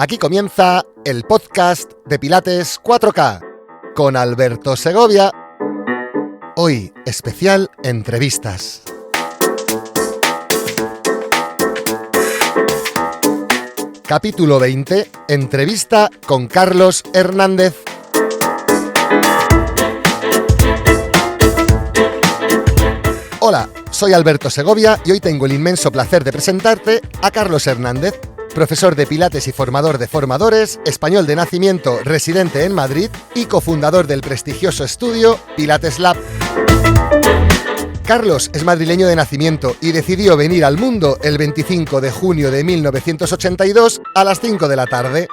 Aquí comienza el podcast de Pilates 4K con Alberto Segovia. Hoy, especial entrevistas. Capítulo 20, entrevista con Carlos Hernández. Hola, soy Alberto Segovia y hoy tengo el inmenso placer de presentarte a Carlos Hernández, profesor de Pilates y formador de formadores, español de nacimiento, residente en Madrid y cofundador del prestigioso estudio Pilates Lab. Carlos es madrileño de nacimiento y decidió venir al mundo el 25 de junio de 1982 a las 5 de la tarde.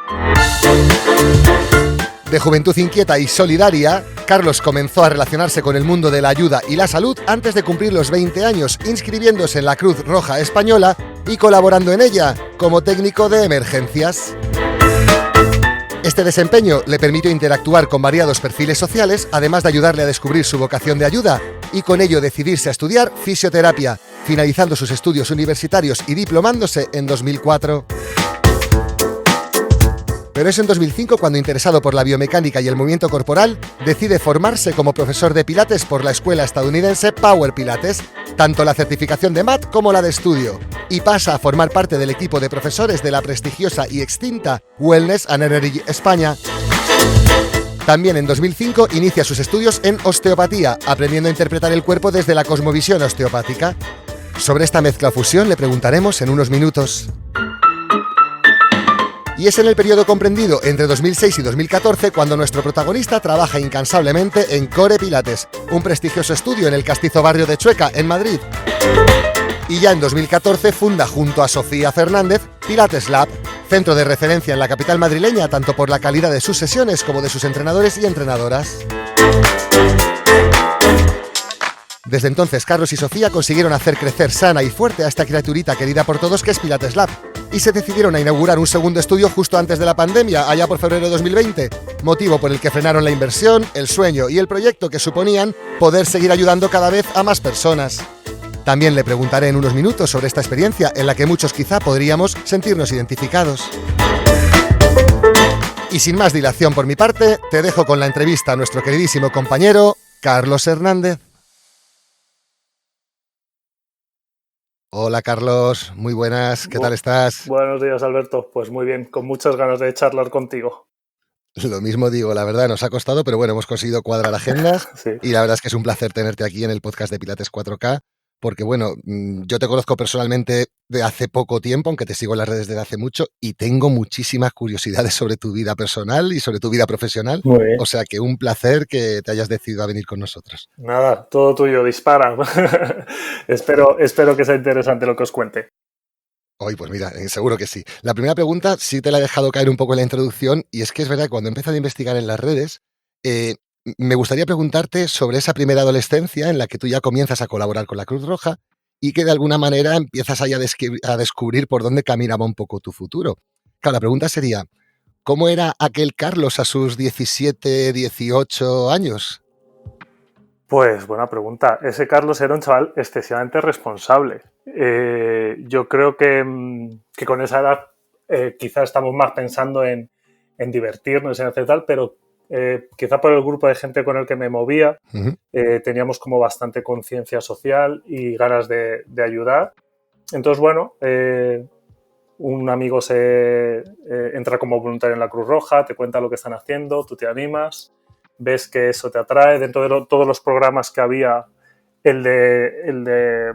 De juventud inquieta y solidaria, Carlos comenzó a relacionarse con el mundo de la ayuda y la salud antes de cumplir los 20 años, inscribiéndose en la Cruz Roja Española y colaborando en ella como técnico de emergencias. Este desempeño le permitió interactuar con variados perfiles sociales, además de ayudarle a descubrir su vocación de ayuda y con ello decidirse a estudiar fisioterapia, finalizando sus estudios universitarios y diplomándose en 2004. Pero es en 2005 cuando, interesado por la biomecánica y el movimiento corporal, decide formarse como profesor de Pilates por la escuela estadounidense Power Pilates, tanto la certificación de mat como la de estudio, y pasa a formar parte del equipo de profesores de la prestigiosa y extinta Wellness and Energy España. También en 2005 inicia sus estudios en osteopatía, aprendiendo a interpretar el cuerpo desde la cosmovisión osteopática. Sobre esta mezcla o fusión le preguntaremos en unos minutos. Y es en el periodo comprendido entre 2006 y 2014 cuando nuestro protagonista trabaja incansablemente en Core Pilates, un prestigioso estudio en el castizo barrio de Chueca, en Madrid. Y ya en 2014 funda junto a Sofía Fernández Pilates Lab, centro de referencia en la capital madrileña tanto por la calidad de sus sesiones como de sus entrenadores y entrenadoras. Desde entonces, Carlos y Sofía consiguieron hacer crecer sana y fuerte a esta criaturita querida por todos que es Pilates Lab, y se decidieron a inaugurar un segundo estudio justo antes de la pandemia, allá por febrero de 2020, motivo por el que frenaron la inversión, el sueño y el proyecto que suponían poder seguir ayudando cada vez a más personas. También le preguntaré en unos minutos sobre esta experiencia en la que muchos quizá podríamos sentirnos identificados. Y sin más dilación por mi parte, te dejo con la entrevista a nuestro queridísimo compañero Carlos Hernández. Hola Carlos, muy buenas, ¿qué tal estás? Buenos días Alberto, pues muy bien, con muchas ganas de charlar contigo. Lo mismo digo, la verdad nos ha costado, pero bueno, hemos conseguido cuadrar agendas. Sí. Y la verdad es que es un placer tenerte aquí en el podcast de Pilates 4K, porque bueno, yo te conozco personalmente de hace poco tiempo, aunque te sigo en las redes desde hace mucho, y tengo muchísimas curiosidades sobre tu vida personal y sobre tu vida profesional. Muy bien. O sea que un placer que te hayas decidido a venir con nosotros. Nada, todo tuyo, dispara. espero que sea interesante lo que os cuente. Hoy, pues mira, seguro que sí. La primera pregunta sí te la he dejado caer un poco en la introducción, y es que es verdad que cuando he empezado a investigar en las redes, me gustaría preguntarte sobre esa primera adolescencia en la que tú ya comienzas a colaborar con la Cruz Roja y que de alguna manera empiezas ahí a descubrir por dónde caminaba un poco tu futuro. Claro, la pregunta sería, ¿cómo era aquel Carlos a sus 17, 18 años? Pues buena pregunta. Ese Carlos era un chaval excesivamente responsable. Yo creo que con esa edad quizás estamos más pensando en divertirnos, en hacer tal, pero quizá por el grupo de gente con el que me movía, teníamos como bastante conciencia social y ganas de ayudar. Entonces, bueno, un amigo entra como voluntario en la Cruz Roja, te cuenta lo que están haciendo, tú te animas, ves que eso te atrae. Dentro de todos los programas que había, el de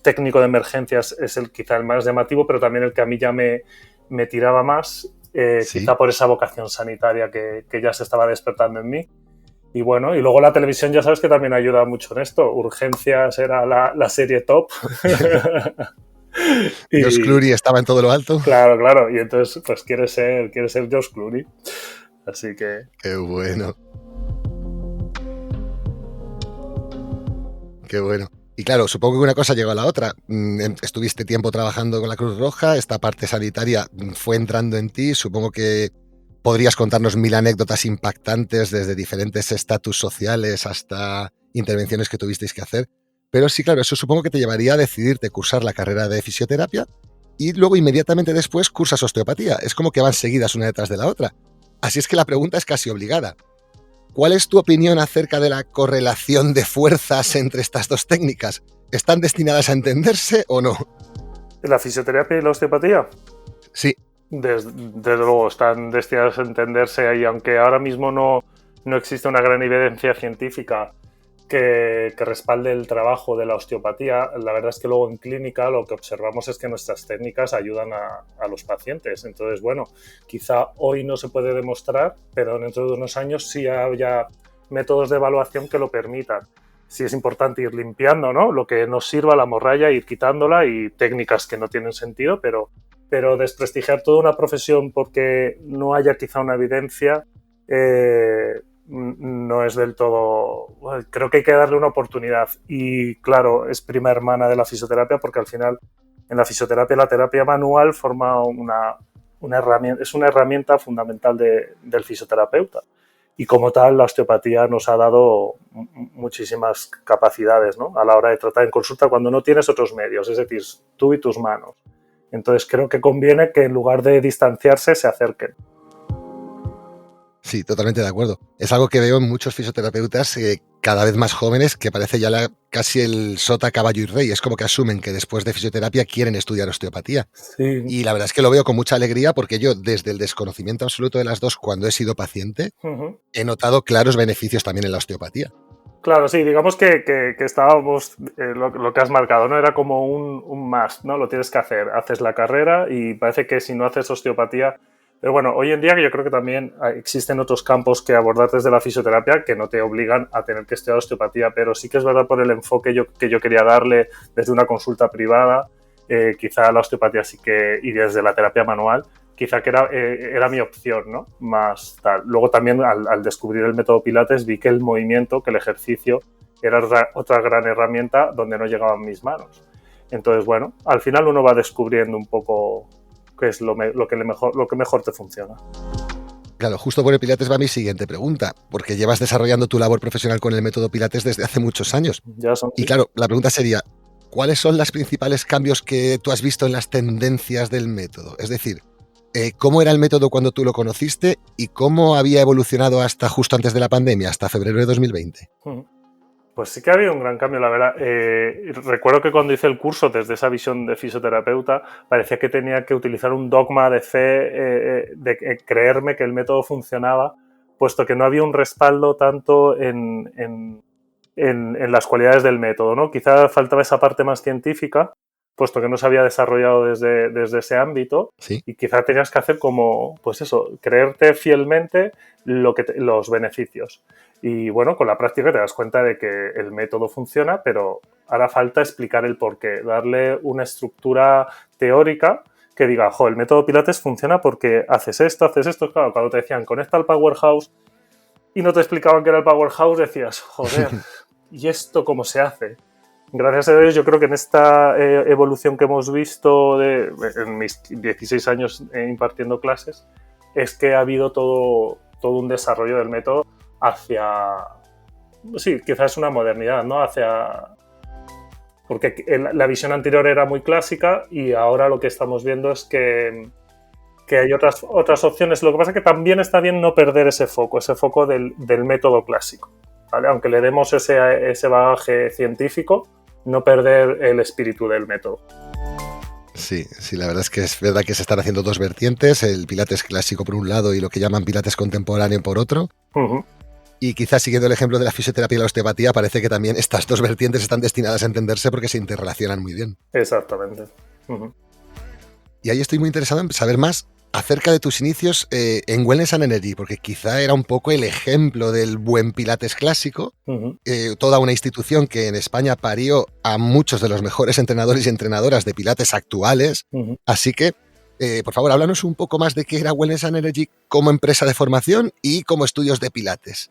técnico de emergencias es quizá el más llamativo, pero también el que a mí ya me tiraba más. ¿Sí? Quizá por esa vocación sanitaria que ya se estaba despertando en mí. Y bueno, y luego la televisión ya sabes que también ayuda mucho en esto. Urgencias era la serie top. George Clooney estaba en todo lo alto. Claro. Y entonces pues quieres ser George Clooney. Así que... Qué bueno. Qué bueno. Y claro, supongo que una cosa llegó a la otra. Estuviste tiempo trabajando con la Cruz Roja, esta parte sanitaria fue entrando en ti. Supongo que podrías contarnos 1000 anécdotas impactantes desde diferentes estatus sociales hasta intervenciones que tuvisteis que hacer. Pero sí, claro, eso supongo que te llevaría a decidirte cursar la carrera de fisioterapia y luego inmediatamente después cursas osteopatía. Es como que van seguidas una detrás de la otra. Así es que la pregunta es casi obligada. ¿Cuál es tu opinión acerca de la correlación de fuerzas entre estas dos técnicas? ¿Están destinadas a entenderse o no? ¿La fisioterapia y la osteopatía? Sí. Desde luego están destinadas a entenderse y aunque ahora mismo no existe una gran evidencia científica que respalde el trabajo de la osteopatía, la verdad es que luego en clínica lo que observamos es que nuestras técnicas ayudan a los pacientes. Entonces, bueno, quizá hoy no se puede demostrar, pero dentro de unos años sí haya métodos de evaluación que lo permitan. Sí es importante ir limpiando, ¿no? Lo que nos sirva la morralla, ir quitándola y técnicas que no tienen sentido, pero desprestigiar toda una profesión porque no haya quizá una evidencia no es del todo... Creo que hay que darle una oportunidad y claro, es prima hermana de la fisioterapia porque al final en la fisioterapia la terapia manual forma una herramienta, es una herramienta fundamental del fisioterapeuta y como tal la osteopatía nos ha dado muchísimas capacidades, ¿no? A la hora de tratar en consulta cuando no tienes otros medios, es decir, tú y tus manos. Entonces creo que conviene que en lugar de distanciarse se acerquen. Sí, totalmente de acuerdo. Es algo que veo en muchos fisioterapeutas cada vez más jóvenes que parece ya casi el sota, caballo y rey. Es como que asumen que después de fisioterapia quieren estudiar osteopatía. Sí. Y la verdad es que lo veo con mucha alegría porque yo, desde el desconocimiento absoluto de las dos, cuando he sido paciente, he notado claros beneficios también en la osteopatía. Claro, sí, digamos que estábamos, lo que has marcado, ¿no? Era como un must, ¿no? Lo tienes que hacer. Haces la carrera y parece que si no haces osteopatía... Pero bueno, hoy en día yo creo que también existen otros campos que abordar desde la fisioterapia que no te obligan a tener que estudiar osteopatía, pero sí que es verdad por el enfoque que yo quería darle desde una consulta privada, quizá la osteopatía sí que, y desde la terapia manual, quizá que era mi opción, ¿no? Más tal. Luego también al descubrir el método Pilates vi que el movimiento, que el ejercicio era otra gran herramienta donde no llegaban mis manos. Entonces, bueno, al final uno va descubriendo un poco qué es lo que mejor te funciona. Claro, justo por el Pilates va mi siguiente pregunta, porque llevas desarrollando tu labor profesional con el método Pilates desde hace muchos años. Ya son, y claro, la pregunta sería, ¿cuáles son los principales cambios que tú has visto en las tendencias del método? Es decir, ¿cómo era el método cuando tú lo conociste y cómo había evolucionado hasta justo antes de la pandemia, hasta febrero de 2020? Pues sí que ha habido un gran cambio, la verdad. Recuerdo que cuando hice el curso, desde esa visión de fisioterapeuta, parecía que tenía que utilizar un dogma de fe, de creerme que el método funcionaba, puesto que no había un respaldo tanto en las cualidades del método, ¿no? Quizá faltaba esa parte más científica, puesto que no se había desarrollado desde ese ámbito, ¿Sí? y quizá tenías que hacer como, pues eso, creerte fielmente los beneficios. Y bueno, con la práctica te das cuenta de que el método funciona, pero hará falta explicar el porqué, darle una estructura teórica que diga, el método Pilates funciona porque haces esto. Claro, cuando te decían, conecta al Powerhouse y no te explicaban qué era el Powerhouse, decías, joder, ¿y esto cómo se hace? Gracias a Dios, yo creo que en esta evolución que hemos visto en mis 16 años impartiendo clases, es que ha habido todo un desarrollo del método hacia, sí, quizás una modernidad, ¿no? Porque la visión anterior era muy clásica y ahora lo que estamos viendo es que hay otras opciones. Lo que pasa es que también está bien no perder ese foco del método clásico, ¿vale? Aunque le demos ese bagaje científico, no perder el espíritu del método. Sí, la verdad es verdad que se están haciendo dos vertientes, el Pilates clásico por un lado y lo que llaman Pilates contemporáneo por otro. Y quizás siguiendo el ejemplo de la fisioterapia y la osteopatía, parece que también estas dos vertientes están destinadas a entenderse porque se interrelacionan muy bien. Exactamente. Y ahí estoy muy interesado en saber más acerca de tus inicios en Wellness and Energy, porque quizá era un poco el ejemplo del buen Pilates clásico, toda una institución que en España parió a muchos de los mejores entrenadores y entrenadoras de Pilates actuales. Así que, por favor, háblanos un poco más de qué era Wellness and Energy como empresa de formación y como estudios de Pilates.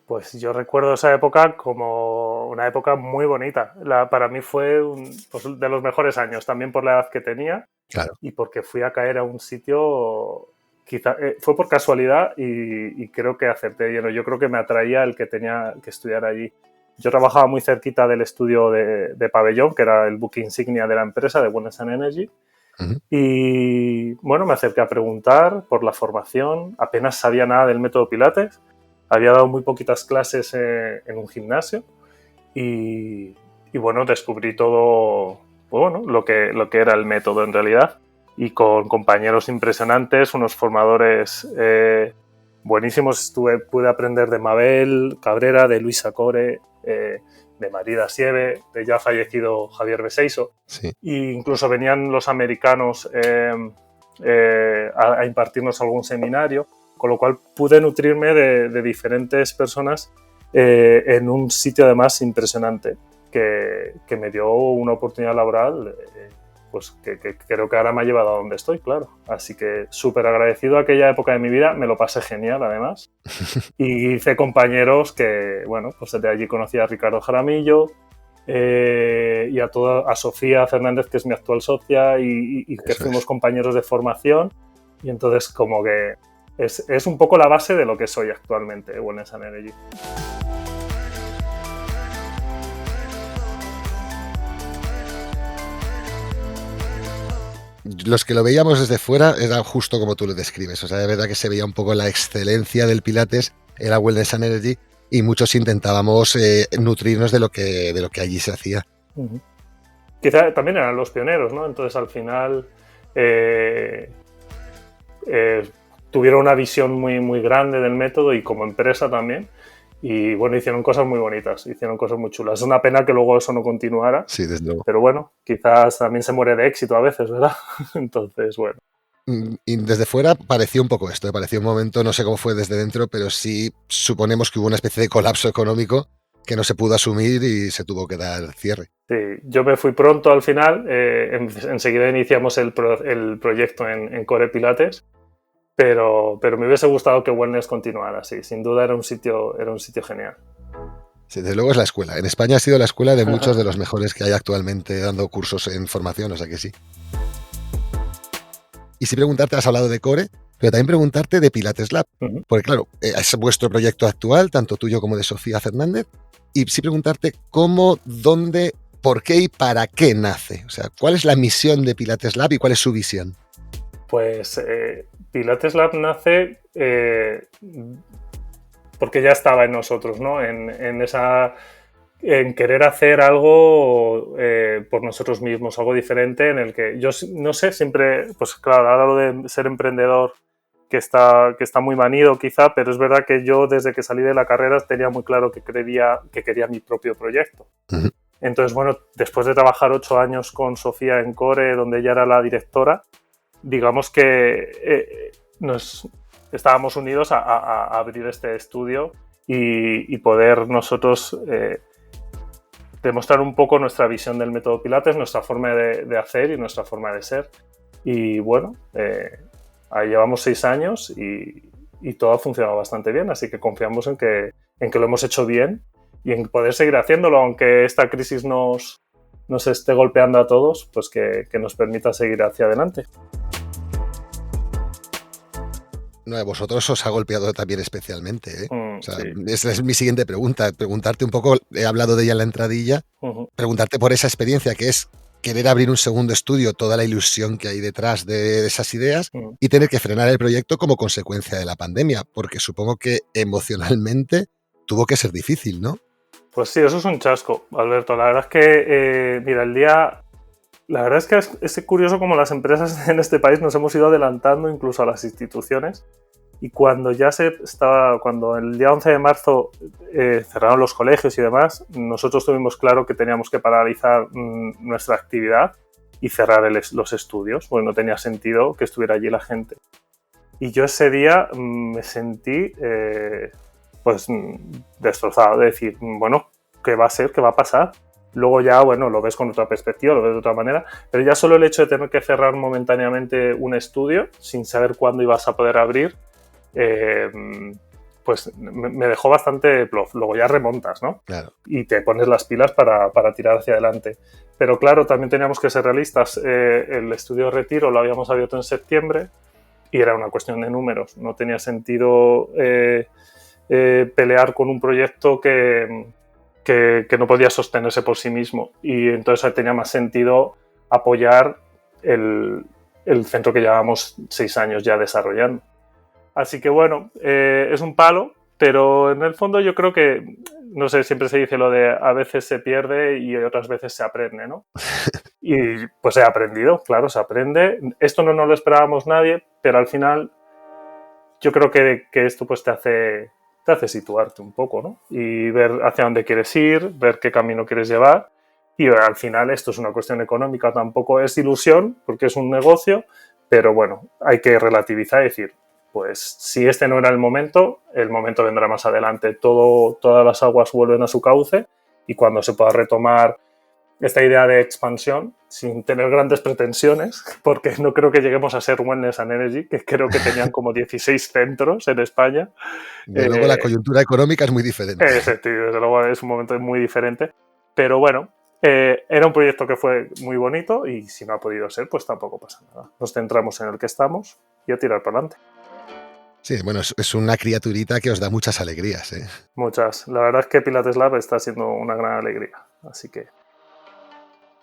Pues yo recuerdo esa época como una época muy bonita. Para mí fue de los mejores años, también por la edad que tenía. Claro. Y porque fui a caer a un sitio, quizá fue por casualidad y creo que acerté lleno. Yo creo que me atraía el que tenía que estudiar allí. Yo trabajaba muy cerquita del estudio de Pabellón, que era el buque insignia de la empresa, de Wellness and Energy, Ujú. Y bueno, me acerqué a preguntar por la formación. Apenas sabía nada del método Pilates. Había dado muy poquitas clases en un gimnasio y, y bueno, descubrí todo, bueno, lo que era el método en realidad. Y con compañeros impresionantes, unos formadores buenísimos. Pude aprender de Mabel Cabrera, de Luisa Core, de Marida Sieve, de ya fallecido Javier Beseiso. Sí. E incluso venían los americanos a impartirnos algún seminario, con lo cual pude nutrirme de diferentes personas en un sitio además impresionante que me dio una oportunidad laboral pues que creo que ahora me ha llevado a donde estoy, claro. Así que súper agradecido a aquella época de mi vida, me lo pasé genial además. Y hice compañeros que, bueno, pues desde allí conocí a Ricardo Jaramillo y a Sofía Fernández, que es mi actual socia, y que fuimos compañeros de formación. Y entonces como que es un poco la base de lo que soy actualmente, Wellness and Energy. Los que lo veíamos desde fuera era justo como tú lo describes. O sea, de verdad que se veía un poco la excelencia del Pilates, era Wellness and Energy, y muchos intentábamos nutrirnos de lo que allí se hacía. Uh-huh. Quizá también eran los pioneros, ¿no? Entonces al final tuvieron una visión muy, muy grande del método y como empresa también. Y bueno, hicieron cosas muy bonitas, hicieron cosas muy chulas. Es una pena que luego eso no continuara. Sí, desde luego. Pero bueno, quizás también se muere de éxito a veces, ¿verdad? Entonces, bueno. Y desde fuera pareció un poco esto, pareció un momento, no sé cómo fue desde dentro, pero sí suponemos que hubo una especie de colapso económico que no se pudo asumir y se tuvo que dar cierre. Sí, yo me fui pronto al final, enseguida iniciamos el proyecto en Core Pilates, pero me hubiese gustado que Wellness continuara, sí, sin duda era un sitio genial. Sí, desde luego es la escuela. En España ha sido la escuela de muchos de los mejores que hay actualmente dando cursos en formación, o sea que sí. Y si preguntarte, has hablado de Core, pero también preguntarte de Pilates Lab, porque claro, es vuestro proyecto actual, tanto tuyo como de Sofía Fernández, y sí preguntarte cómo, dónde, por qué y para qué nace. O sea, ¿cuál es la misión de Pilates Lab y cuál es su visión? Pues Pilates Lab nace porque ya estaba en nosotros, ¿no? En querer hacer algo por nosotros mismos, algo diferente en el que yo no sé, siempre, pues claro, ahora lo de ser emprendedor que está muy manido quizá, pero es verdad que yo desde que salí de la carrera tenía muy claro que quería mi propio proyecto. Uh-huh. Entonces, bueno, después de trabajar 8 años con Sofía en Core, donde ella era la directora, digamos que estábamos unidos a abrir este estudio y poder nosotros demostrar un poco nuestra visión del método Pilates, nuestra forma de hacer y nuestra forma de ser. Y bueno, ahí llevamos 6 años y todo ha funcionado bastante bien, así que confiamos en que lo hemos hecho bien y en poder seguir haciéndolo, aunque esta crisis nos esté golpeando a todos, pues que nos permita seguir hacia adelante. No, a vosotros os ha golpeado también especialmente, ¿eh? O sea, Sí. Esa es mi siguiente pregunta, preguntarte un poco, he hablado de ella en la entradilla, preguntarte por esa experiencia que es querer abrir un segundo estudio, toda la ilusión que hay detrás de esas ideas y tener que frenar el proyecto como consecuencia de la pandemia, porque supongo que emocionalmente tuvo que ser difícil, ¿no? Pues sí, eso es un chasco, Alberto. La verdad es que, mira, la verdad es que es curioso cómo las empresas en este país nos hemos ido adelantando incluso a las instituciones y cuando cuando el día 11 de marzo cerraron los colegios y demás, nosotros tuvimos claro que teníamos que paralizar nuestra actividad y cerrar los estudios, porque no tenía sentido que estuviera allí la gente. Y yo ese día me sentí pues destrozado, de decir, bueno, ¿qué va a ser? ¿Qué va a pasar? Luego ya, bueno, lo ves con otra perspectiva, lo ves de otra manera, pero ya solo el hecho de tener que cerrar momentáneamente un estudio sin saber cuándo ibas a poder abrir, pues me dejó bastante plof. Luego ya remontas, ¿no? Claro. Y te pones las pilas para tirar hacia adelante. Pero claro, también teníamos que ser realistas. El estudio de retiro lo habíamos abierto en septiembre y era una cuestión de números. No tenía sentido pelear con un proyecto que no podía sostenerse por sí mismo y entonces tenía más sentido apoyar el centro que llevamos 6 años ya desarrollando. Así que bueno, es un palo, pero en el fondo yo creo que, no sé, siempre se dice lo de a veces se pierde y otras veces se aprende, ¿no? Y pues he aprendido, claro, se aprende. Esto no nos lo esperábamos nadie, pero al final yo creo que esto pues te hace situarte un poco, ¿no? Y ver hacia dónde quieres ir, ver qué camino quieres llevar. Y al final esto es una cuestión económica, tampoco es ilusión, porque es un negocio, pero bueno, hay que relativizar y decir, pues si este no era el momento vendrá más adelante. Todas las aguas vuelven a su cauce y cuando se pueda retomar esta idea de expansión, sin tener grandes pretensiones, porque no creo que lleguemos a ser Wellness and Energy, que creo que tenían como 16 centros en España. De luego la coyuntura económica es muy diferente. Desde luego es un momento muy diferente, pero bueno, era un proyecto que fue muy bonito y si no ha podido ser, pues tampoco pasa nada. Nos centramos en el que estamos y a tirar para adelante. Sí, bueno, es una criaturita que os da muchas alegrías, ¿eh? Muchas. La verdad es que Pilates Lab está siendo una gran alegría, así que...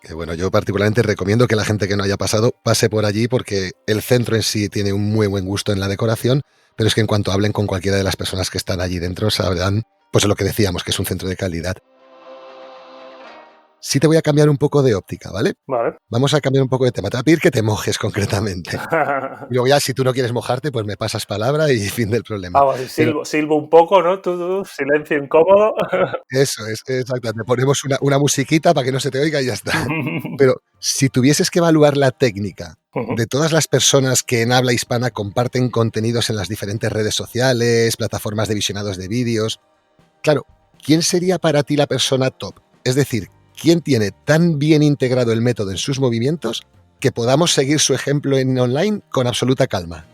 Que bueno, yo particularmente recomiendo que la gente que no haya pasado pase por allí porque el centro en sí tiene un muy buen gusto en la decoración, pero es que en cuanto hablen con cualquiera de las personas que están allí dentro sabrán, pues lo que decíamos, que es un centro de calidad. Sí te voy a cambiar un poco de óptica, ¿vale? Vale. Vamos a cambiar un poco de tema. Te voy a pedir que te mojes concretamente. Y luego ya, si tú no quieres mojarte, pues me pasas palabra y fin del problema. Silbo un poco, ¿no? Tú, silencio incómodo. Eso es, exacto. Te ponemos una musiquita para que no se te oiga y ya está. Pero si tuvieses que evaluar la técnica de todas las personas que en habla hispana comparten contenidos en las diferentes redes sociales, plataformas de visionados de vídeos, claro, ¿quién sería para ti la persona top? Es decir, ¿quién tiene tan bien integrado el método en sus movimientos que podamos seguir su ejemplo en online con absoluta calma?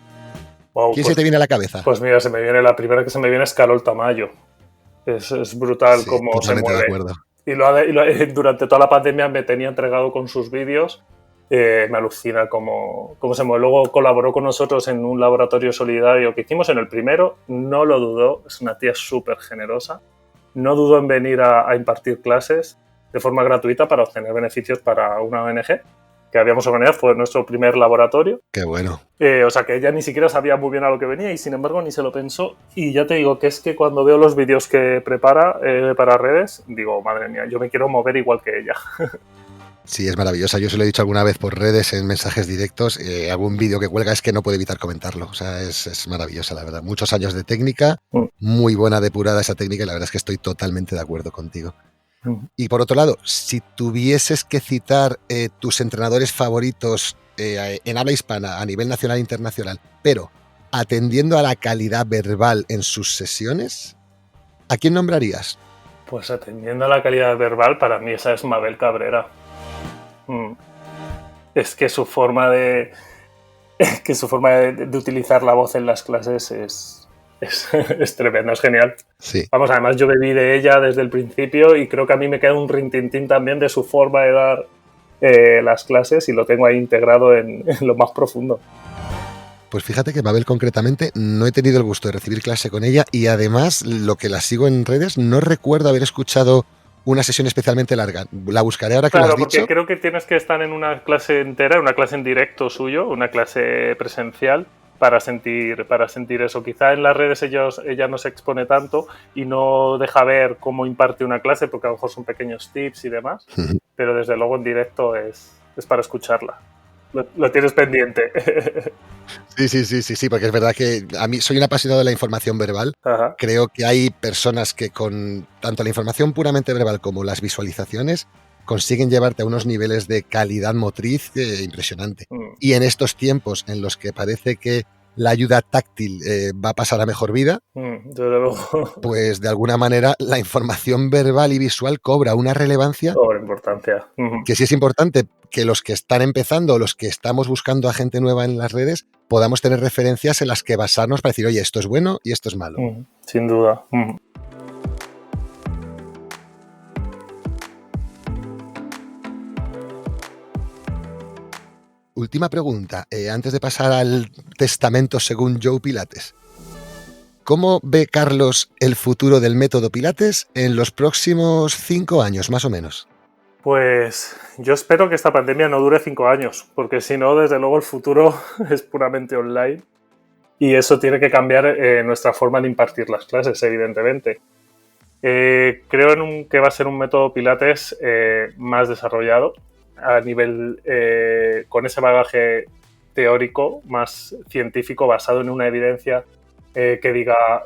Wow, ¿Quién se te viene a la cabeza? Pues mira, la primera que se me viene es Carol Tamayo. Es brutal cómo se mueve. De acuerdo. Y durante toda la pandemia me tenía entregado con sus vídeos. Me alucina cómo se mueve. Luego colaboró con nosotros en un laboratorio solidario que hicimos en el primero. No lo dudó. Es una tía súper generosa. No dudó en venir a impartir clases de forma gratuita para obtener beneficios para una ONG que habíamos organizado. Fue nuestro primer laboratorio. Qué bueno. O sea que ella ni siquiera sabía muy bien a lo que venía y sin embargo ni se lo pensó. Y ya te digo que es que cuando veo los vídeos que prepara para redes, digo, madre mía, yo me quiero mover igual que ella. Sí, es maravillosa. Yo se lo he dicho alguna vez por redes, en mensajes directos, algún vídeo que cuelga es que no puedo evitar comentarlo. O sea, es maravillosa, la verdad. Muchos años de técnica, muy buena depurada esa técnica y la verdad es que estoy totalmente de acuerdo contigo. Y por otro lado, si tuvieses que citar tus entrenadores favoritos en habla hispana a nivel nacional e internacional, pero atendiendo a la calidad verbal en sus sesiones, ¿a quién nombrarías? Pues atendiendo a la calidad verbal, para mí esa es Mabel Cabrera. Es que su forma de utilizar la voz en las clases es tremendo, es genial. Sí. Vamos, además yo bebí de ella desde el principio y creo que a mí me queda un rintintín también de su forma de dar las clases y lo tengo ahí integrado en lo más profundo. Pues fíjate que Mabel concretamente no he tenido el gusto de recibir clase con ella y además lo que la sigo en redes no recuerdo haber escuchado una sesión especialmente larga. La buscaré ahora que lo has dicho. Claro, porque creo que tienes que estar en una clase entera, una clase en directo suyo, una clase presencial, para sentir eso. Quizá en las redes ella no se expone tanto y no deja ver cómo imparte una clase, porque a lo mejor son pequeños tips y demás, pero desde luego en directo es para escucharla. Lo tienes pendiente. Sí, porque es verdad que a mí soy un apasionado de la información verbal. Ajá. Creo que hay personas que con tanto la información puramente verbal como las visualizaciones consiguen llevarte a unos niveles de calidad motriz impresionante. Y en estos tiempos en los que parece que la ayuda táctil va a pasar a mejor vida, desde luego. Pues de alguna manera la información verbal y visual cobra una relevancia. Importancia. Que sí es importante que los que están empezando o los que estamos buscando a gente nueva en las redes podamos tener referencias en las que basarnos para decir, oye, esto es bueno y esto es malo. Sin duda. Última pregunta, antes de pasar al testamento según Joe Pilates. ¿Cómo ve Carlos el futuro del método Pilates en los próximos 5 años, más o menos? Pues yo espero que esta pandemia no dure 5 años, porque si no, desde luego el futuro es puramente online y eso tiene que cambiar nuestra forma de impartir las clases, evidentemente. Creo que va a ser un método Pilates más desarrollado a nivel con ese bagaje teórico más científico basado en una evidencia que diga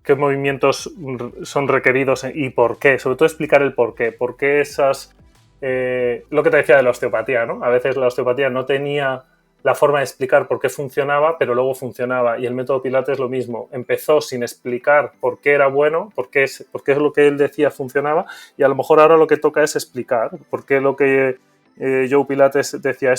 qué movimientos son requeridos y por qué, sobre todo explicar el por qué esas lo que te decía de la osteopatía, ¿no? A veces la osteopatía no tenía la forma de explicar por qué funcionaba, pero luego funcionaba. Y el método Pilates lo mismo. Empezó sin explicar por qué era bueno, por qué es lo que él decía funcionaba, y a lo mejor ahora lo que toca es explicar por qué lo que Joe Pilates decía,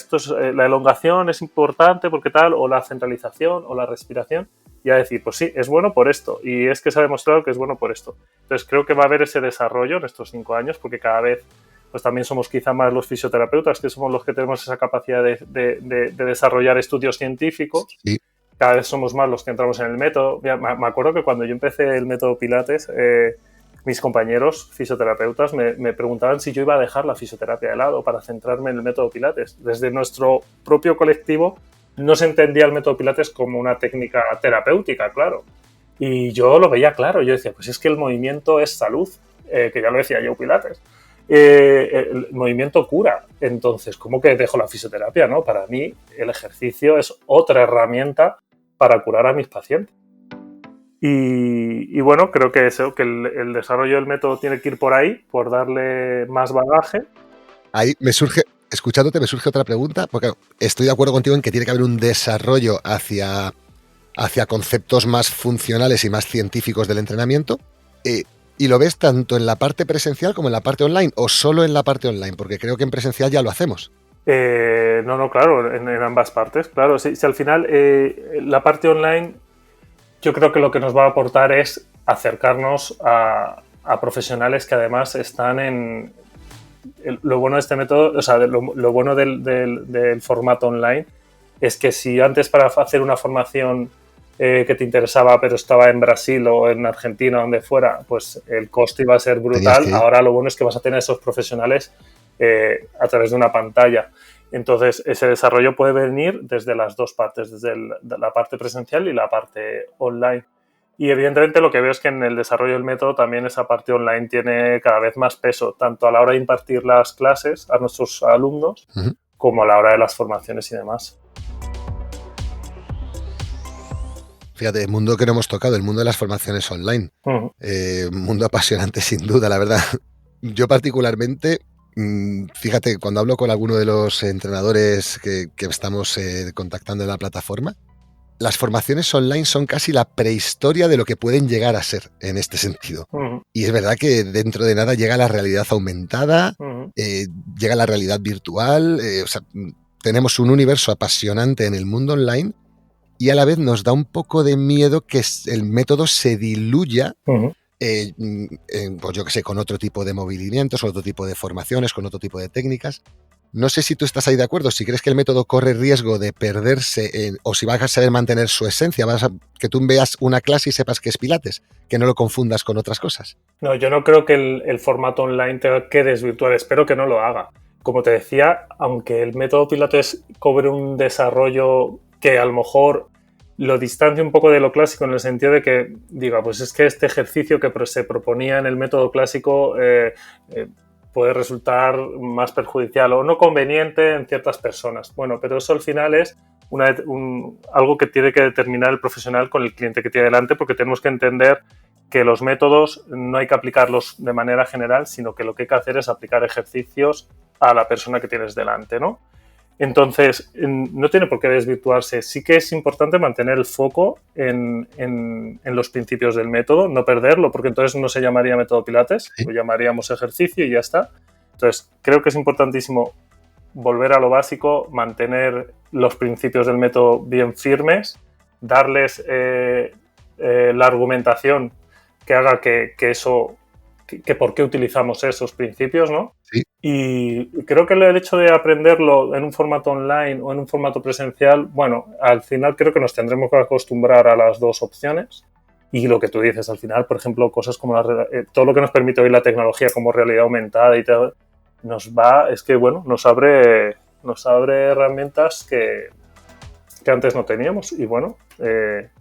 la elongación es importante porque tal, o la centralización, o la respiración, y a decir, pues sí, es bueno por esto, y es que se ha demostrado que es bueno por esto. Entonces creo que va a haber ese desarrollo en estos 5 años, porque cada vez pues también somos quizá más los fisioterapeutas, que somos los que tenemos esa capacidad de desarrollar estudios científicos. Sí. Cada vez somos más los que entramos en el método. Me acuerdo que cuando yo empecé el método Pilates, mis compañeros fisioterapeutas me preguntaban si yo iba a dejar la fisioterapia de lado para centrarme en el método Pilates. Desde nuestro propio colectivo no se entendía el método Pilates como una técnica terapéutica, claro. Y yo lo veía claro. Yo decía, pues es que el movimiento es salud, que ya lo decía Joe Pilates. El movimiento cura. Entonces, ¿cómo que dejo la fisioterapia? ¿No? Para mí, el ejercicio es otra herramienta para curar a mis pacientes. Y bueno, creo que el desarrollo del método tiene que ir por ahí, por darle más bagaje. Ahí escuchándote, me surge otra pregunta, porque estoy de acuerdo contigo en que tiene que haber un desarrollo hacia conceptos más funcionales y más científicos del entrenamiento. ¿Y lo ves tanto en la parte presencial como en la parte online, o solo en la parte online? Porque creo que en presencial ya lo hacemos. No, claro, en ambas partes. Claro, si al final la parte online, yo creo que lo que nos va a aportar es acercarnos a profesionales que además están en... Lo bueno de este método, o sea, lo bueno del formato online es que si antes para hacer una formación que te interesaba pero estaba en Brasil o en Argentina, donde fuera, pues el coste iba a ser brutal. Ahora lo bueno es que vas a tener esos profesionales a través de una pantalla. Entonces ese desarrollo puede venir desde las dos partes, desde la parte presencial y la parte online. Y evidentemente lo que veo es que en el desarrollo del método también esa parte online tiene cada vez más peso, tanto a la hora de impartir las clases a nuestros alumnos como a la hora de las formaciones y demás. Fíjate, el mundo que no hemos tocado, el mundo de las formaciones online. Mundo apasionante sin duda, la verdad. Yo particularmente, fíjate, cuando hablo con alguno de los entrenadores que estamos contactando en la plataforma, las formaciones online son casi la prehistoria de lo que pueden llegar a ser en este sentido. Y es verdad que dentro de nada llega la realidad aumentada, llega la realidad virtual, o sea, tenemos un universo apasionante en el mundo online. Y a la vez nos da un poco de miedo que el método se diluya, pues yo que sé, con otro tipo de movimientos, con otro tipo de formaciones, con otro tipo de técnicas. No sé si tú estás ahí de acuerdo, si crees que el método corre riesgo de perderse o si vas a saber mantener su esencia, que tú veas una clase y sepas que es Pilates, que no lo confundas con otras cosas. No, yo no creo que el formato online tenga que desvirtuar, espero que no lo haga. Como te decía, aunque el método Pilates cobre un desarrollo que a lo mejor lo distancia un poco de lo clásico en el sentido de que diga, pues es que este ejercicio que se proponía en el método clásico puede resultar más perjudicial o no conveniente en ciertas personas. Bueno, pero eso al final es algo que tiene que determinar el profesional con el cliente que tiene delante, porque tenemos que entender que los métodos no hay que aplicarlos de manera general, sino que lo que hay que hacer es aplicar ejercicios a la persona que tienes delante, ¿no? Entonces, no tiene por qué desvirtuarse. Sí que es importante mantener el foco en los principios del método, no perderlo, porque entonces no se llamaría método Pilates, lo llamaríamos ejercicio y ya está. Entonces, creo que es importantísimo volver a lo básico, mantener los principios del método bien firmes, darles la argumentación que haga que eso... que por qué utilizamos esos principios, ¿no? Sí. Y creo que el hecho de aprenderlo en un formato online o en un formato presencial, bueno, al final creo que nos tendremos que acostumbrar a las dos opciones Y lo que tú dices, al final, por ejemplo, cosas como todo lo que nos permite hoy la tecnología como realidad aumentada y todo, nos abre herramientas que antes no teníamos y bueno,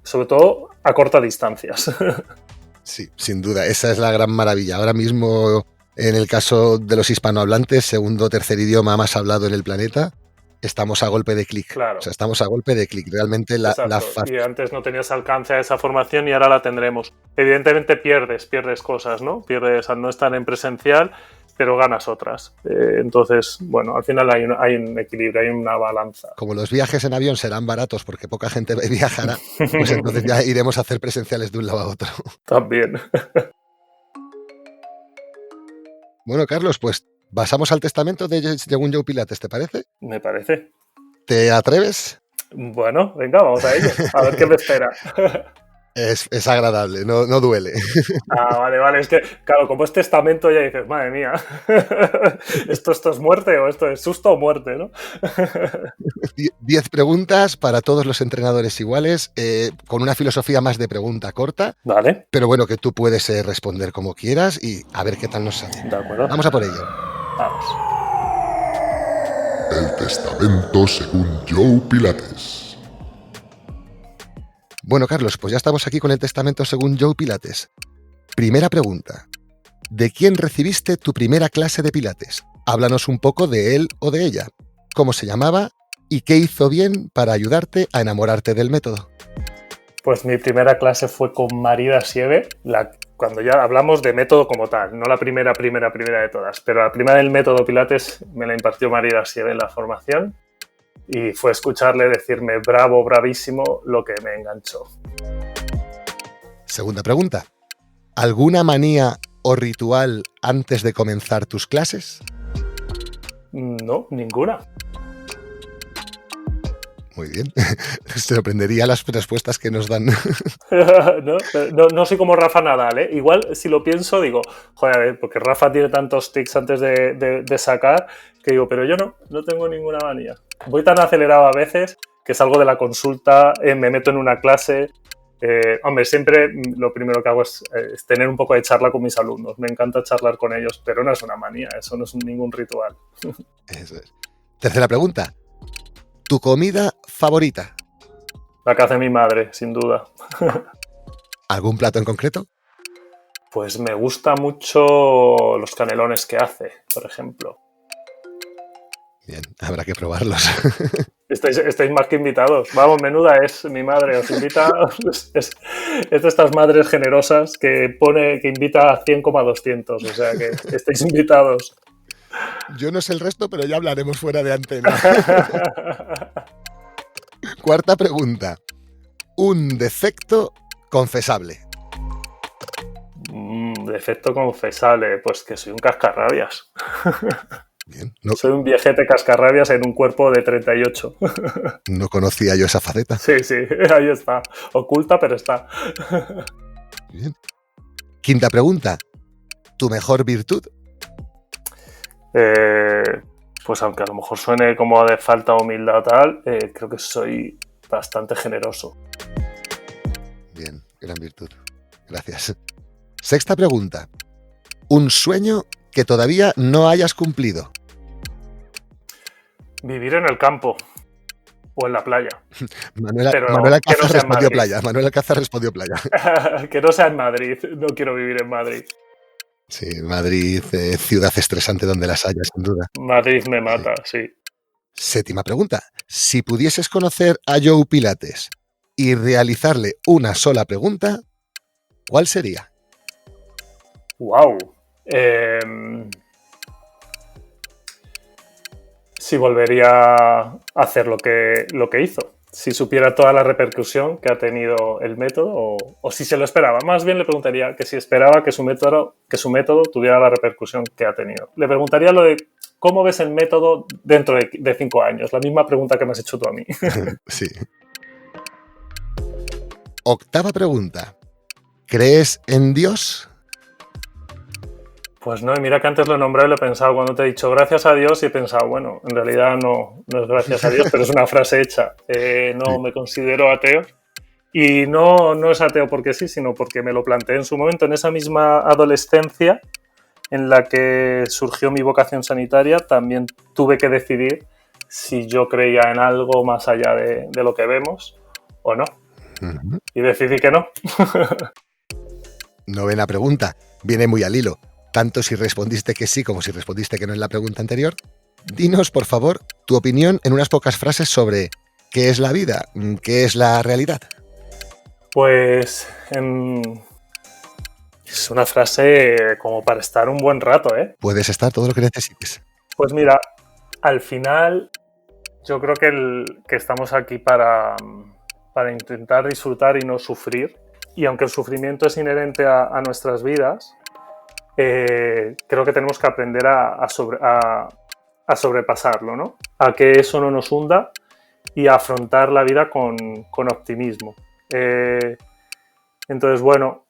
sobre todo a cortas distancias. Sí, sin duda, esa es la gran maravilla. Ahora mismo, en el caso de los hispanohablantes, segundo o tercer idioma más hablado en el planeta, estamos a golpe de clic. Claro. O sea, estamos a golpe de clic. Realmente y antes no tenías alcance a esa formación y ahora la tendremos. Evidentemente pierdes cosas, ¿no? Pierdes al no estar en presencial, pero ganas otras. Entonces, bueno, al final hay un equilibrio, hay una balanza. Como los viajes en avión serán baratos porque poca gente viajará, pues entonces ya iremos a hacer presenciales de un lado a otro. También. Bueno, Carlos, pues pasamos al testamento según Joe Pilates, ¿te parece? Me parece. ¿Te atreves? Bueno, venga, vamos a ello. A ver qué me espera. Es agradable, no duele. Vale. Es que, claro, como es testamento ya dices, madre mía, ¿esto es muerte o esto es susto o muerte, ¿no? 10 preguntas para todos los entrenadores iguales, con una filosofía más de pregunta corta. Vale. Pero bueno, que tú puedes responder como quieras y a ver qué tal nos sale. De acuerdo. Vamos a por ello. Vamos. El testamento según Joe Pilates. Bueno, Carlos, pues ya estamos aquí con el testamento según Joe Pilates. Primera pregunta. ¿De quién recibiste tu primera clase de Pilates? Háblanos un poco de él o de ella. ¿Cómo se llamaba? ¿Y qué hizo bien para ayudarte a enamorarte del método? Pues mi primera clase fue con Marida Sieve, cuando ya hablamos de método como tal, no la primera de todas, pero la primera del método Pilates me la impartió Marida Sieve en la formación. Y fue escucharle decirme bravo, bravísimo, lo que me enganchó. Segunda pregunta. ¿Alguna manía o ritual antes de comenzar tus clases? No, ninguna. Muy bien. Se sorprendería las respuestas que nos dan. No soy como Rafa Nadal, ¿eh? Igual, si lo pienso, digo, joder, porque Rafa tiene tantos tics antes de sacar, que digo, pero yo no tengo ninguna manía. Voy tan acelerado a veces que salgo de la consulta, me meto en una clase. Hombre, siempre lo primero que hago es tener un poco de charla con mis alumnos. Me encanta charlar con ellos, pero no es una manía, eso no es ningún ritual. Eso es. Tercera pregunta. ¿Tu comida favorita? La que hace mi madre, sin duda. ¿Algún plato en concreto? Pues me gusta mucho los canelones que hace, por ejemplo. Bien, habrá que probarlos. Estáis más que invitados. Vamos, menuda es mi madre. Os invita. Es de estas madres generosas que invita a 100 como a 200. O sea que estáis invitados. Yo no sé el resto, pero ya hablaremos fuera de antena. Cuarta pregunta. Un defecto confesable. Defecto confesable. Pues que soy un cascarrabias. Bien, Soy un viejete cascarrabias en un cuerpo de 38. No conocía yo esa faceta. Sí, ahí está. Oculta, pero está. Bien. Quinta pregunta. ¿Tu mejor virtud? Pues aunque a lo mejor suene como de falta de humildad o tal, creo que soy bastante generoso. Bien, gran virtud. Gracias. Sexta pregunta. Un sueño que todavía no hayas cumplido. Vivir en el campo o en la playa. Manuel Alcázar respondió playa. Manuel Alcázar respondió playa. Que no sea en Madrid. No quiero vivir en Madrid. Sí, Madrid, ciudad estresante donde las haya, sin duda. Madrid me mata, sí. Séptima pregunta. Si pudieses conocer a Joe Pilates y realizarle una sola pregunta, ¿cuál sería? ¡Wow! Si volvería a hacer lo que hizo. Si supiera toda la repercusión que ha tenido el método o si se lo esperaba. Más bien le preguntaría que si esperaba que su método tuviera la repercusión que ha tenido. Le preguntaría lo de ¿cómo ves el método dentro de 5 años? La misma pregunta que me has hecho tú a mí. Sí. Octava pregunta. ¿Crees en Dios? Pues no, y mira que antes lo he nombrado y lo he pensado cuando te he dicho gracias a Dios y he pensado, bueno, en realidad no es gracias a Dios, pero es una frase hecha. No me considero ateo, Y no es ateo porque sí, sino porque me lo planteé en su momento, en esa misma adolescencia en la que surgió mi vocación sanitaria, también tuve que decidir si yo creía en algo más allá de lo que vemos o no. Ujú. Y decidí que no. Novena pregunta. Viene muy al hilo. Tanto si respondiste que sí como si respondiste que no en la pregunta anterior. Dinos, por favor, tu opinión en unas pocas frases sobre qué es la vida, qué es la realidad. Pues es una frase como para estar un buen rato, ¿eh? Puedes estar todo lo que necesites. Pues mira, al final yo creo que estamos aquí para intentar disfrutar y no sufrir. Y aunque el sufrimiento es inherente a nuestras vidas, creo que tenemos que aprender a sobrepasarlo, ¿no? A que eso no nos hunda y a afrontar la vida con optimismo. Entonces, bueno,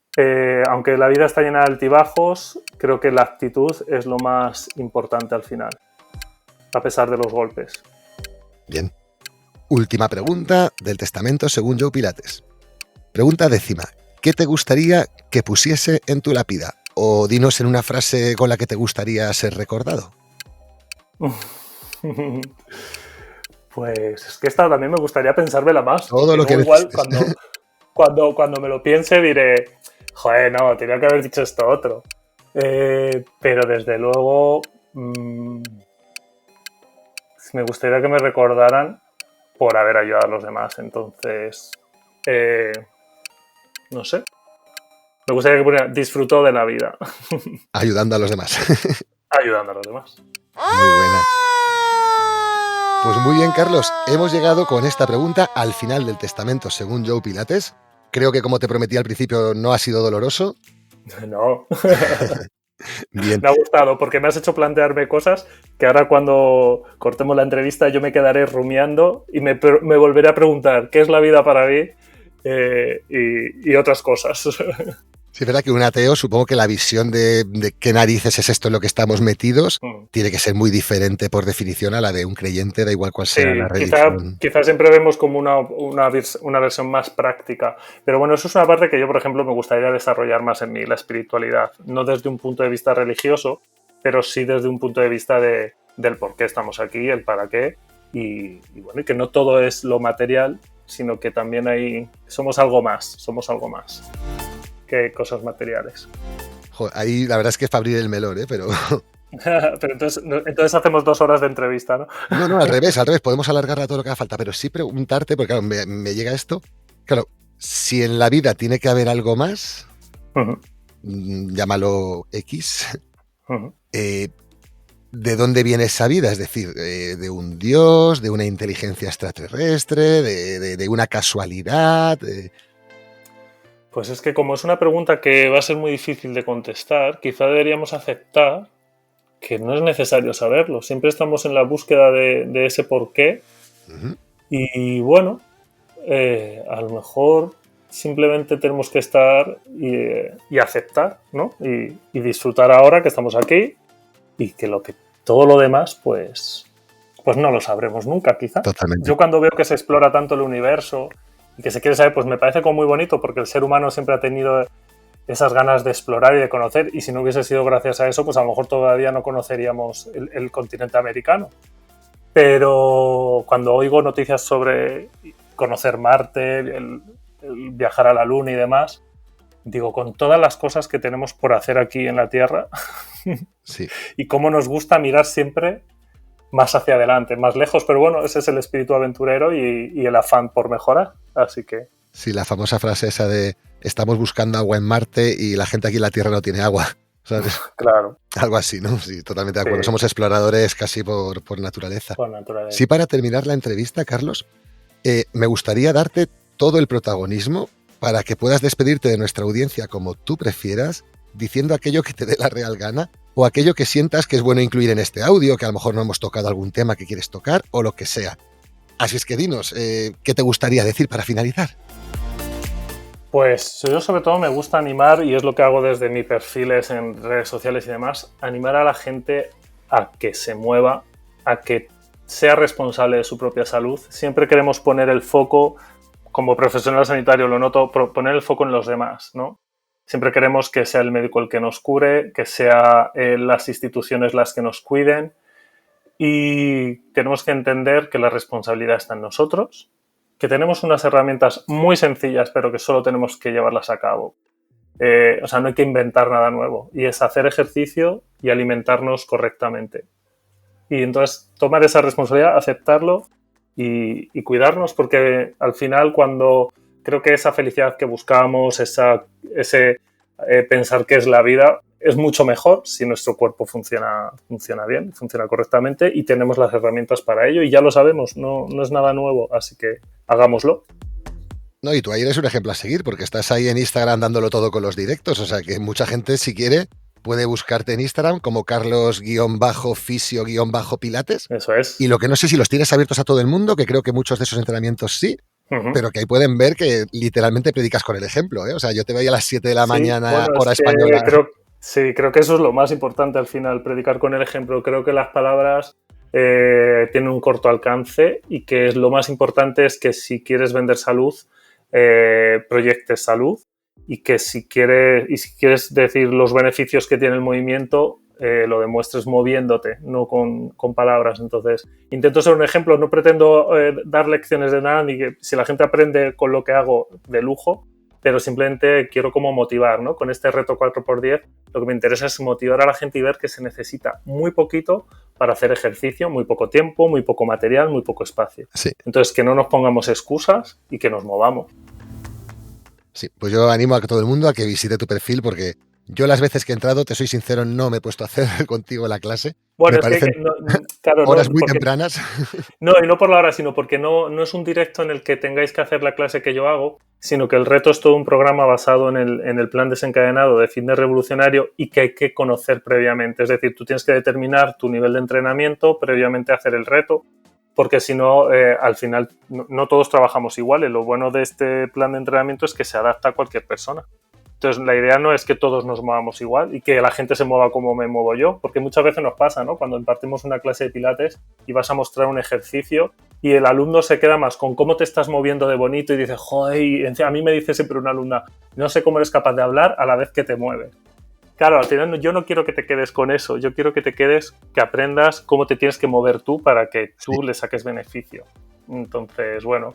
aunque la vida está llena de altibajos, creo que la actitud es lo más importante al final, a pesar de los golpes. Bien. Última pregunta del testamento según Joe Pilates. Pregunta 10ª. ¿Qué te gustaría que pusiese en tu lápida? O dinos en una frase con la que te gustaría ser recordado. Pues es que esta también me gustaría pensármela más. Todo lo que igual necesites. cuando me lo piense diré, joder, no, tenía que haber dicho esto otro. Pero desde luego me gustaría que me recordaran por haber ayudado a los demás. Entonces, no sé. Me gustaría que pusiera disfrutó de la vida. Ayudando a los demás. Ayudando a los demás. Muy buena. Pues muy bien, Carlos. Hemos llegado con esta pregunta al final del testamento según Joe Pilates. Creo que, como te prometí al principio, no ha sido doloroso. No. Bien. Me ha gustado porque me has hecho plantearme cosas que ahora cuando cortemos la entrevista yo me quedaré rumiando y me volveré a preguntar qué es la vida para mí y otras cosas. Sí, es verdad que un ateo, supongo que la visión de qué narices es esto en lo que estamos metidos tiene que ser muy diferente por definición a la de un creyente, da igual cuál sea la religión. Quizá siempre vemos como una versión más práctica. Pero bueno, eso es una parte que yo, por ejemplo, me gustaría desarrollar más en mí, la espiritualidad. No desde un punto de vista religioso, pero sí desde un punto de vista del por qué estamos aquí, el para qué. Y bueno, y que no todo es lo material, sino que también somos algo más que cosas materiales. Joder, ahí la verdad es que es para abrir el melón, pero... Pero entonces hacemos 2 horas de entrevista, ¿no? No, al revés, podemos alargarla todo lo que haga falta, pero sí preguntarte, porque claro, me llega esto, claro, si en la vida tiene que haber algo más, llámalo X, ¿de dónde viene esa vida? Es decir, ¿de un dios, de una inteligencia extraterrestre, de una casualidad? Pues es que como es una pregunta que va a ser muy difícil de contestar, quizá deberíamos aceptar que no es necesario saberlo. Siempre estamos en la búsqueda de ese porqué. Y bueno, a lo mejor simplemente tenemos que estar y aceptar, ¿no? Y disfrutar ahora que estamos aquí y que todo lo demás, pues no lo sabremos nunca, quizá. Totalmente. Yo cuando veo que se explora tanto el universo y que se quiere saber, pues me parece como muy bonito porque el ser humano siempre ha tenido esas ganas de explorar y de conocer, y si no hubiese sido gracias a eso, pues a lo mejor todavía no conoceríamos el continente americano. Pero cuando oigo noticias sobre conocer Marte, el viajar a la Luna y demás, digo, con todas las cosas que tenemos por hacer aquí en la Tierra, sí. Y cómo nos gusta mirar siempre más hacia adelante, más lejos, pero bueno, ese es el espíritu aventurero y el afán por mejorar, así que... Sí, la famosa frase esa de estamos buscando agua en Marte y la gente aquí en la Tierra no tiene agua, ¿sabes? Claro. Algo así, ¿no? Sí, totalmente de acuerdo. Sí. Somos exploradores casi por naturaleza. Por naturaleza. Sí, para terminar la entrevista, Carlos, me gustaría darte todo el protagonismo para que puedas despedirte de nuestra audiencia como tú prefieras, diciendo aquello que te dé la real gana o aquello que sientas que es bueno incluir en este audio, que a lo mejor no hemos tocado algún tema que quieres tocar o lo que sea. Así es que dinos, ¿qué te gustaría decir para finalizar? Pues yo sobre todo me gusta animar, y es lo que hago desde mis perfiles en redes sociales y demás, animar a la gente a que se mueva, a que sea responsable de su propia salud. Siempre queremos poner el foco como profesional sanitario lo noto, poner el foco en los demás, ¿no? Siempre queremos que sea el médico el que nos cure, que sea las instituciones las que nos cuiden, y tenemos que entender que la responsabilidad está en nosotros, que tenemos unas herramientas muy sencillas, pero que solo tenemos que llevarlas a cabo. O sea, no hay que inventar nada nuevo, y es hacer ejercicio y alimentarnos correctamente. Y entonces tomar esa responsabilidad, aceptarlo y cuidarnos, porque al final cuando creo que esa felicidad que buscábamos, ese pensar que es la vida, es mucho mejor si nuestro cuerpo funciona bien, funciona correctamente y tenemos las herramientas para ello y ya lo sabemos, no es nada nuevo, así que hagámoslo. No, y tú ahí eres un ejemplo a seguir porque estás ahí en Instagram dándolo todo con los directos, o sea que mucha gente si quiere puede buscarte en Instagram como Carlos-Fisio-Pilates. Eso es. Y lo que no sé si los tienes abiertos a todo el mundo, que creo que muchos de esos entrenamientos sí, pero que ahí pueden ver que literalmente predicas con el ejemplo, ¿eh? O sea, yo te veía a las 7 de la mañana, hora española. Creo que eso es lo más importante al final, predicar con el ejemplo. Creo que las palabras tienen un corto alcance y que lo más importante es que si quieres vender salud, proyectes salud y que si quieres decir los beneficios que tiene el movimiento, lo demuestres moviéndote, no con palabras. Entonces, intento ser un ejemplo, no pretendo dar lecciones de nada, ni que si la gente aprende con lo que hago de lujo, pero simplemente quiero como motivar, ¿no? Con este reto 4x10, lo que me interesa es motivar a la gente y ver que se necesita muy poquito para hacer ejercicio, muy poco tiempo, muy poco material, muy poco espacio. Sí. Entonces, que no nos pongamos excusas y que nos movamos. Sí, pues yo animo a todo el mundo a que visite tu perfil porque yo las veces que he entrado, te soy sincero, no me he puesto a hacer contigo la clase. Bueno, me parecen claro, horas muy tempranas. No, y no por la hora, sino porque no es un directo en el que tengáis que hacer la clase que yo hago, sino que el reto es todo un programa basado en el plan desencadenado de fitness revolucionario y que hay que conocer previamente. Es decir, tú tienes que determinar tu nivel de entrenamiento previamente a hacer el reto, porque si no, al final no todos trabajamos igual. Y lo bueno de este plan de entrenamiento es que se adapta a cualquier persona. Entonces, la idea no es que todos nos movamos igual y que la gente se mueva como me muevo yo, porque muchas veces nos pasa, ¿no? Cuando impartimos una clase de pilates y vas a mostrar un ejercicio y el alumno se queda más con cómo te estás moviendo de bonito y dice, joder, a mí me dice siempre una alumna, no sé cómo eres capaz de hablar a la vez que te mueves. Claro, al final yo no quiero que te quedes con eso, yo quiero que te quedes, que aprendas cómo te tienes que mover tú para que tú le saques beneficio. Entonces, bueno,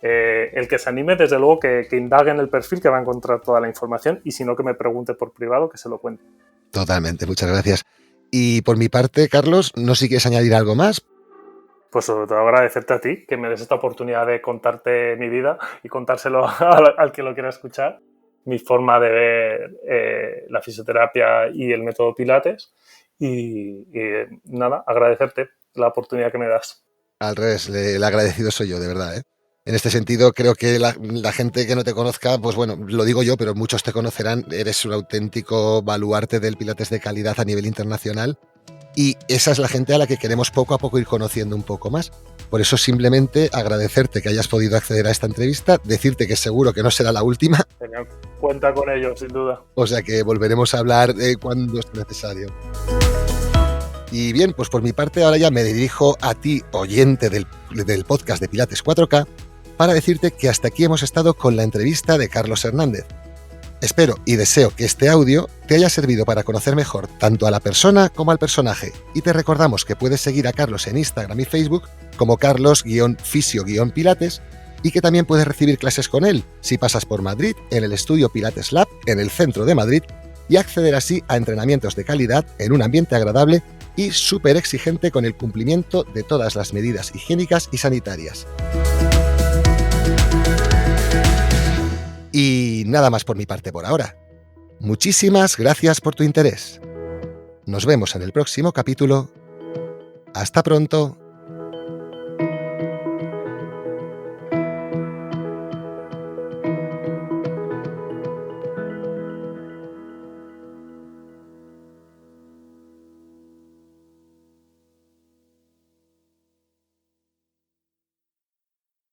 el que se anime, desde luego que indague en el perfil, que va a encontrar toda la información, y si no, que me pregunte por privado, que se lo cuente. Totalmente, muchas gracias. Y por mi parte, Carlos, no sé si quieres añadir algo más. Pues sobre todo agradecerte a ti, que me des esta oportunidad de contarte mi vida y contárselo al que lo quiera escuchar, mi forma de ver la fisioterapia y el método Pilates. Y nada, agradecerte la oportunidad que me das. Al revés, el agradecido soy yo, de verdad, ¿eh? En este sentido, creo que la gente que no te conozca, pues bueno, lo digo yo, pero muchos te conocerán, eres un auténtico baluarte del pilates de calidad a nivel internacional y esa es la gente a la que queremos poco a poco ir conociendo un poco más. Por eso simplemente agradecerte que hayas podido acceder a esta entrevista, decirte que seguro que no será la última. Genial. Cuenta con ello, sin duda. O sea que volveremos a hablar cuando sea necesario. Y bien, pues por mi parte ahora ya me dirijo a ti, oyente del podcast de Pilates 4K, para decirte que hasta aquí hemos estado con la entrevista de Carlos Hernández. Espero y deseo que este audio te haya servido para conocer mejor tanto a la persona como al personaje, y te recordamos que puedes seguir a Carlos en Instagram y Facebook como Carlos-Fisio-Pilates y que también puedes recibir clases con él si pasas por Madrid en el estudio Pilates Lab en el centro de Madrid y acceder así a entrenamientos de calidad en un ambiente agradable y súper exigente con el cumplimiento de todas las medidas higiénicas y sanitarias. Y nada más por mi parte por ahora. Muchísimas gracias por tu interés. Nos vemos en el próximo capítulo. Hasta pronto.